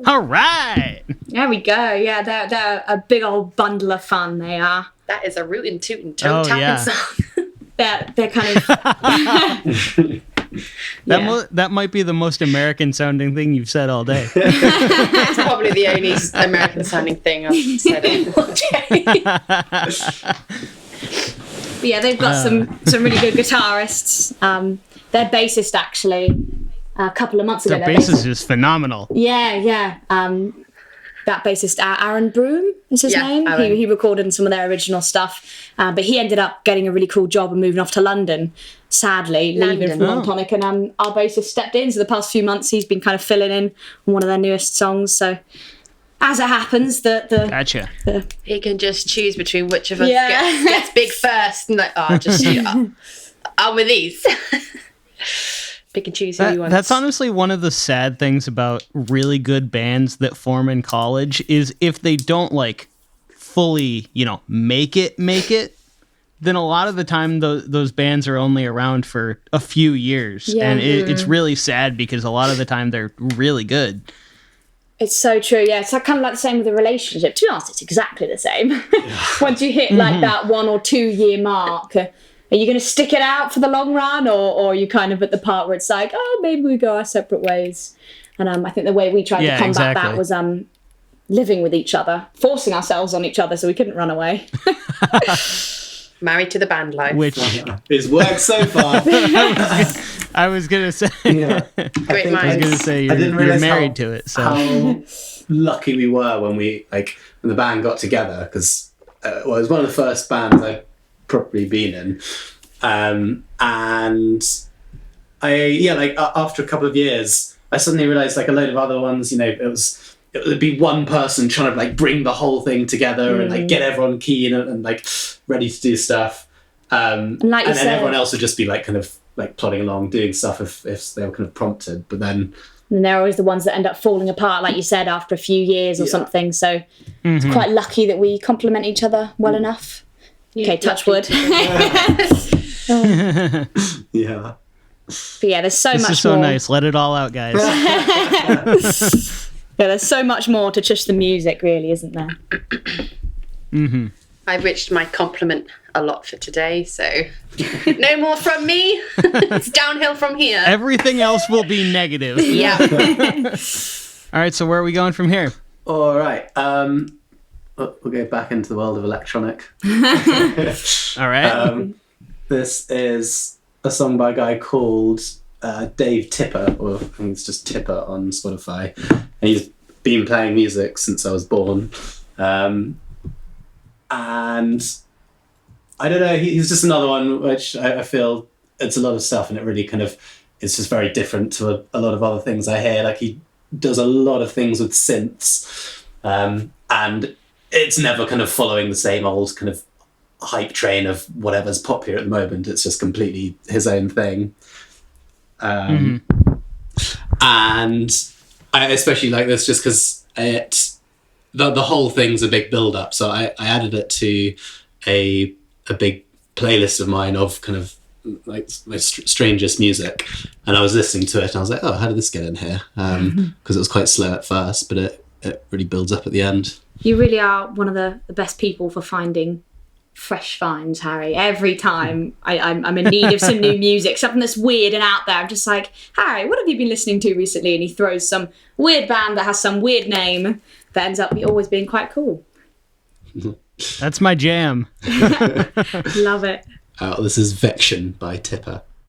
All right. There we go. Yeah, they're a big old bundle of fun, they are. That is a rootin' tootin' toe tapping song. They're kind of... That might be the most American sounding thing you've said all day. It's probably the only American sounding thing I've said all day. But yeah, they've got some really good guitarists. Their bassist, actually, a couple of months ago. Their bassist is phenomenal. Yeah. That bassist, Aaron Broom is his name. He recorded some of their original stuff. But he ended up getting a really cool job and moving off to London, sadly, leaving from Montonic. And our bassist stepped in. So the past few months, he's been kind of filling in on one of their newest songs. So as it happens, Gotcha. He can just choose between which of us gets big first. And just I'm with these. Pick and choose who you want. That's honestly one of the sad things about really good bands that form in college is if they don't like fully, make it, then a lot of the time those bands are only around for a few years. Yeah. And it's really sad because a lot of the time they're really good. It's so true, yeah. It's kind of like the same with a relationship. To be honest, it's exactly the same. Once you hit like that 1 or 2 year mark, are you going to stick it out for the long run, or are you kind of at the part where it's like, oh, maybe we go our separate ways? And I think the way we tried to combat that was living with each other, forcing ourselves on each other so we couldn't run away. Married to the band life. Which it's worked so far. I was going to say. Yeah. Great minds. I was going to say you're married to it. So how lucky we were when the band got together, because it was one of the first bands I'd properly been in, and after a couple of years I suddenly realized a load of other ones, it would be one person trying to bring the whole thing together and get everyone keen and ready to do stuff, and then everyone else would just be plodding along doing stuff if they were kind of prompted, but then and they're always the ones that end up falling apart, like you said, after a few years or something. So it's quite lucky that we complement each other well enough. Okay, touch wood. Yeah. But yeah, there's so much more. This is so nice. Let it all out, guys. Yeah, there's so much more to just the music, really, isn't there? I've reached my compliment a lot for today, so no more from me. It's downhill from here. Everything else will be negative. Yeah. All right, so where are we going from here? All right. We'll go back into the world of electronic. All right. This is a song by a guy called Dave Tipper, or I think it's just Tipper on Spotify. And he's been playing music since I was born. And I don't know, he's just another one which I feel it's a lot of stuff, and it really it's just very different to a lot of other things I hear. He does a lot of things with synths, and it's never following the same old hype train of whatever's popular at the moment. It's just completely his own thing. And I especially like this just because the whole thing's a big build up. So I added it to a big playlist of mine of my strangest music, and I was listening to it and I was like, oh, how did this get in here? Because it was quite slow at first, but it really builds up at the end. You really are one of the best people for finding fresh finds, Harry. Every time I'm in need of some new music, something that's weird and out there, I'm just like, Harry, what have you been listening to recently? And he throws some weird band that has some weird name that ends up always being quite cool. That's my jam. Love it. This is Vection by Tipper.